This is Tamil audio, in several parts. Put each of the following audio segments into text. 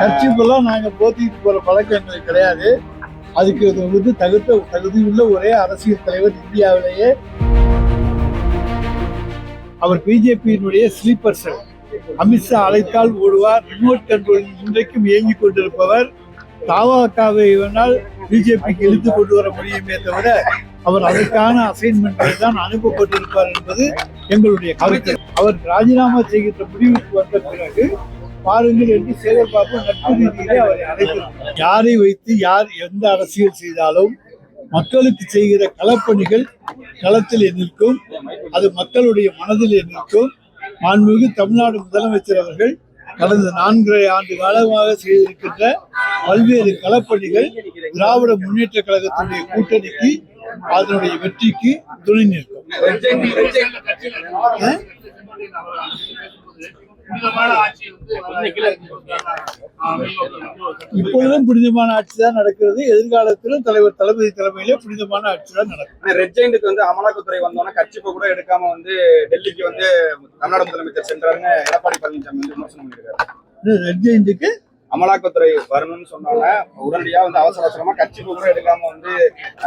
கட்சிக்குலாம் நாங்க போத்திட்டு போற பழக்கம் எங்களுக்கு கிடையாது. அதுக்கு வந்து தகுதியுள்ள ஒரே அரசியல் தலைவர் இந்தியாவிலேயே. அவர் பிஜேபியினுடைய ஸ்லீப்பர் செல். அமித்ஷா அழைத்தால் ஓடுவார். ரிமோட் கண்ட்ரோல் இன்றைக்கும் இயங்கிக் கொண்டிருப்பவர். தாவாக்காவை வேணால் பிஜேபிக்கு இழுத்து கொண்டு வர முடியுமே தவிர அவர் அதற்கான அசைன்மெண்ட்களை தான் அனுப்பப்பட்டிருப்பார் என்பது எங்களுடைய கருத்து. அவர் ராஜினாமா செய்கின்ற முடிவுக்கு வந்த பிறகு பாருங்கள் என்று சேகர் பாபு நட்பு ரீதியிலே அவரை அழைத்திருக்கிறார். யாரை வைத்து யார் எந்த அரசியல் செய்தாலும் மக்களுக்கு செய்கிற களப்பணிகள் களத்தில் நிற்கும். அது மக்களுடைய மனதில் நிற்கும். மாண்புமிகு தமிழ்நாடு முதலமைச்சர் அவர்கள் கடந்த 4.5 ஆண்டு காலமாக செய்திருக்கின்ற பல்வேறு களப்பணிகள் திராவிட முன்னேற்ற கழகத்தினுடைய கூட்டணிக்கு அதனுடைய வெற்றிக்கு துணை நிற்கும். இப்பொழுதும் புனிதமான ஆட்சி தான் நடக்கிறது. எதிர்காலத்திலும் தலைவர் தளபதி தலைமையிலே புனிதமான ஆட்சி தான் நடக்கும். ரெட் ஜெயண்டுக்கு வந்து அமலாக்கத்துறை வந்தோன்னா கட்சிப்ப கூட எடுக்காம வந்து டெல்லிக்கு வந்து தமிழ்நாடு முதலமைச்சர் சென்றாருன்னு எடப்பாடி பழனிசாமி வந்து விமர்சனம் பண்ணியிருக்காரு. ரெட் ஜெயண்டுக்கு அமலாக்கத்துறை வரணும்னு சொன்னாங்க. உடனடியா வந்து அவசர அவசரமா கட்சிப்ப கூட எடுக்காம வந்து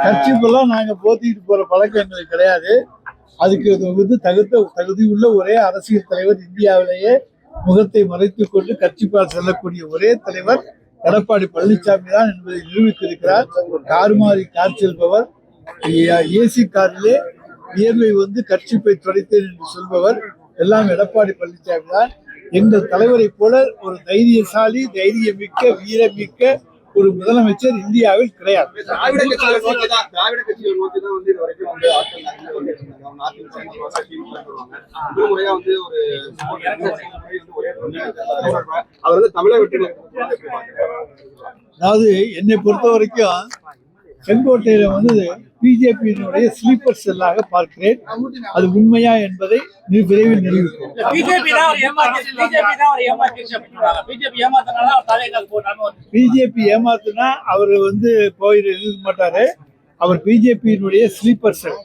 கட்சிப்பெல்லாம் நாங்க போத்திட்டு போற பழக்கம் எங்களுக்கு கிடையாது. அதுக்கு வந்து தகுதியுள்ள ஒரே அரசியல் தலைவர் இந்தியாவிலேயே. முகத்தை மறைத்துக் கொண்டு கட்சிப்பால் செல்லக்கூடிய ஒரே தலைவர் எடப்பாடி பழனிசாமி தான் என்பதை நிரூபித்திருக்கிறார். கார் மாறி கார் செல்பவர், ஏசி காரிலே வியர்வை வந்து கட்சிப்பை துடைத்தேன் என்று சொல்பவர் எல்லாம் எடப்பாடி பழனிசாமி தான். எங்கள் தலைவரை போல ஒரு தைரியசாலி, தைரியமிக்க, வீரமிக்க ஒரு முதலமைச்சர் இந்தியாவில் கிடையாது. திராவிட கட்சிகள் நோக்கி தான் வந்து இது வரைக்கும் வந்து அவர் வந்து தமிழக வெற்றி. அதாவது என்னை பொறுத்த வரைக்கும் செங்கோட்டையில வந்து பிஜேபியினுடைய ஸ்லீப்பர் செல்லாக பார்க்கிறேன். அது உண்மையா என்பதை விரைவில் நிரூபிக்கும். பிஜேபி ஏமாத்தினா அவர் வந்து போயிருக்க மாட்டாரு. அவர் பிஜேபியினுடைய ஸ்லீப்பர் செல்.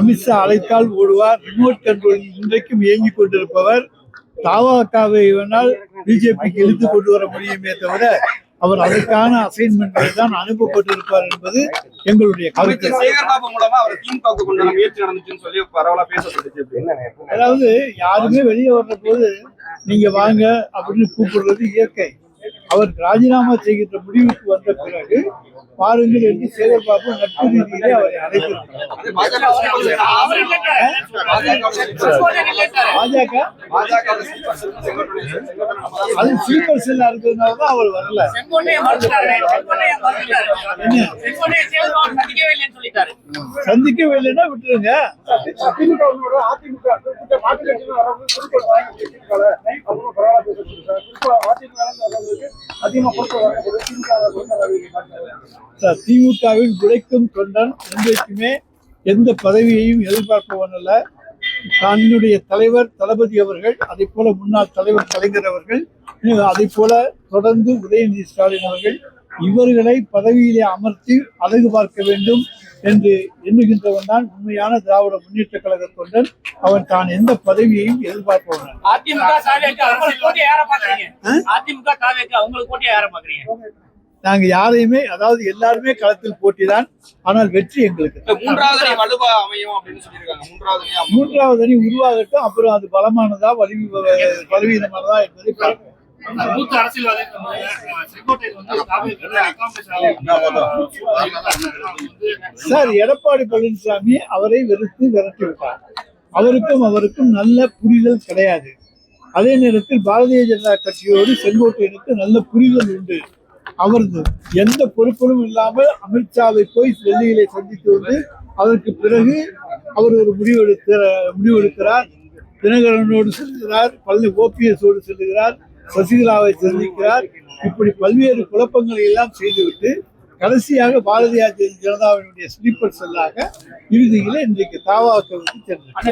அமித்ஷா அழைத்தால் ஓடுவார். ரிமோட் கண்ட்ரோல் இன்றைக்கும் இயங்கிக் கொண்டிருப்பவர். தாவாக்காவை வேணால் பிஜேபிக்கு இழுத்து கொண்டு வர முடியுமே தவிர அவர் அதற்கான அசைன்மெண்ட்களை தான் அனுப்பப்பட்டிருப்பார் என்பது எங்களுடைய கருத்து. அதாவது யாருமே வெளியே வர்ற போது நீங்க வாங்க அப்படின்னு கூப்பிடுறது இயற்கை. அவர் ராஜினாமா செய்கின்ற முடிவுக்கு வந்த பிறகு பாருங்கள் என்று சேகர் பாபு நட்பு ரீதியிலே அவரை அழைத்திருக்கிறார். அது ஸ்லீப்பர் செல்லா இருக்கிறதுனால தான் அவர் வரல. சந்திக்கவே இல்லைன்னா விட்டுருங்க. திமுகவின் உழைக்கும் தொண்டன் என்றைக்குமே எந்த பதவியையும் எதிர்பார்ப்பவன் அல்ல. தன்னுடைய தலைவர் தளபதி அவர்கள், அதை போல முன்னாள் தலைவர் கலைஞர் அவர்கள், அதை போல தொடர்ந்து உதயநிதி ஸ்டாலின் அவர்கள் இவர்களை பதவியிலே அமர்த்தி அழகு பார்க்க வேண்டும் என்று எண்ணுகின்றவன் தான் உண்மையான திராவிட முன்னேற்ற கழக தொண்டன். அவன் தான் எந்த பதவியையும் எதிர்பார்ப்பவன். நாங்க யாரையுமே, அதாவது எல்லாருமே களத்தில் போட்டிதான். ஆனால் வெற்றி எங்களுக்கு. மூன்றாவது அணி உருவாகட்டும். அப்புறம் அது பலமானதா பலவீனமானதா என்பதை பார்க்கணும். சார், எடப்பாடி பழனிசாமி அவரை வெறுத்து விரட்டி விட்டார். அவருக்கும் நல்ல புரிதல் கிடையாது. அதே நேரத்தில் பாரதிய ஜனதா கட்சியோடு செங்கோட்டையனுக்கு நல்ல புரிதல் உண்டு. அவரது எந்த பொறுப்பும் இல்லாமல் அமித்ஷாவை போய் டெல்லியிலே சந்தித்து வந்து அதற்கு பிறகு அவர் ஒரு முடிவெடுக்கிறார். தினகரனோடு செல்கிறார், ஓபிஎஸோடு செல்கிறார், சசிகலாவை சந்திக்கிறார். இப்படி பல்வேறு குழப்பங்களை எல்லாம் செய்துவிட்டு கடைசியாக பாரதிய ஜனதாவினுடைய ஸ்லீப்பர் செல்லாக இறுதியில இன்றைக்கு தாவாவுக்கு சென்றார்.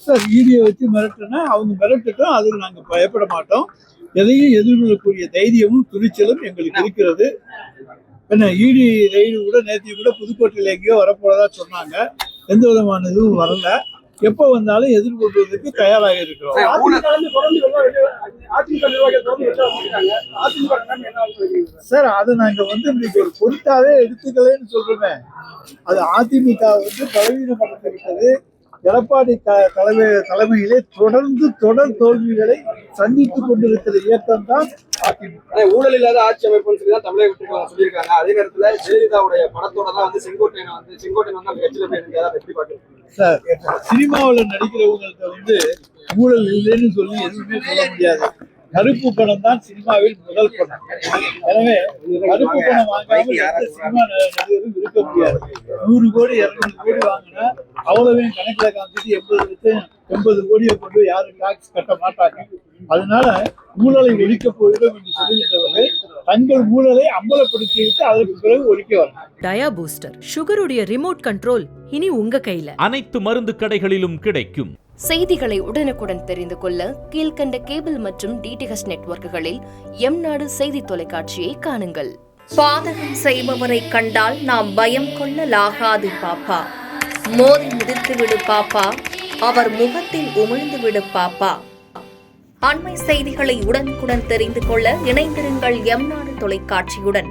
சார், ஈடியை வச்சு மிரட்டினா அவங்க மிரட்டட்டும், அதில் நாங்கள் பயப்பட மாட்டோம். எதையும் எதிர்கொள்ளக்கூடிய தைரியமும் துணிச்சலும் எங்களுக்கு இருக்கிறது. என்ன, ஈடி ரெய்டு கூட நேற்று கூட புதுக்கோட்டையில் எங்கேயோ வரப்போறதா சொன்னாங்க. எந்த விதமான இதுவும் வரல. எப்ப வந்தாலும் எதிர்கொள்வதற்கு தயாராக இருக்கிறோம். சார், அதை நாங்க இன்னைக்கு ஒரு பொருட்டாவே எடுத்துக்கலன்னு சொல்றோமே. அது அதிமுக பலவீனப்படுத்தி விட்டது. எடப்பாடி தலைமையிலே தொடர் தோல்விகளை சந்தித்துக் கொண்டிருக்கிற இயக்கம் தான் அதிமுக. ஊழல் இல்லாத ஆட்சி அமைப்புன்னு சொல்லி தான் தமிழக சொல்லியிருக்காங்க. அதே நேரத்துல ஜெயலலிதாவுடைய படத்தோட தான் செங்கோட்டையன் அந்த கட்சியில போய் எப்படி பாக்குறீங்க சார்? சினிமாவில் நடிக்கிறவங்களுக்கு ஊழல் இல்லைன்னு சொல்லி எதுவுமே சொல்ல முடியாது. கருப்பு படம் தான் சினிமாவில் முதல் படம். எனவே கருப்பு படம் வாங்காமல் எந்த சினிமா நடிகரும் இருக்க முடியாது. 100 கோடி 200 கோடி வாங்கினா அவ்வளவு கணக்கில் காமிச்சிட்டு 80 கோடியை கொண்டு யாரும் டாக்ஸ் கட்ட மாட்டாங்க. அதனால ஊழலை ஒழிக்கப் போகிறோம் என்று சொல்லுகின்றவர்கள் தங்கள் ஊழலை அம்பலப்படுத்திவிட்டு அதற்கு பிறகு ஒழிக்க வரணும். டயா பூஸ்டர் சுகருடைய ரிமோட் கண்ட்ரோல் இனி உங்க கையில. அனைத்து மருந்து கடைகளிலும் கிடைக்கும். செய்திகளை உடனுக்குடன் தெரிந்து கொள்ள கீழ்கண்ட கேபிள் மற்றும் டிடிஹெச் நெட்வொர்க்குகளில் எம்நாடு செய்தி தொலைக்காட்சியை காணுங்கள். பாதகம் செய்பவரை கண்டால் நாம் பயம் கொள்ளலாகாது பாப்பா. மோதி மிதித்து விடு பாப்பா, அவர் முகத்தில் உமிழ்ந்து விடு பாப்பா. அண்மை செய்திகளை உடனுக்குடன் தெரிந்து கொள்ள இணைந்திருங்கள் எம்நாடு தொலைக்காட்சியுடன்.